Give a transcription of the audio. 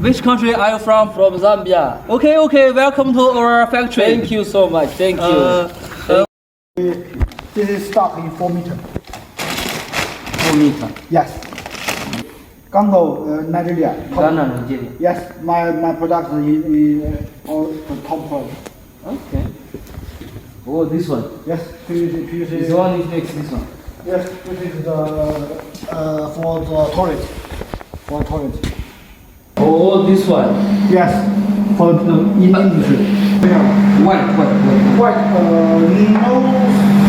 Which country are you from? From Zambia. Okay, okay. Welcome to our factory. Thank you so much. Thank you. This is stock in 4 meter. 4 meter. Yes. Congo, Nigeria. Ghana, Nigeria. Yes, my product is all the top quality. Okay. Oh, this one. Yes, this This is one is next. This one. yes, this is the for the toilet. For toilet. Oh, this one. Yes, for the in industry. White. White, no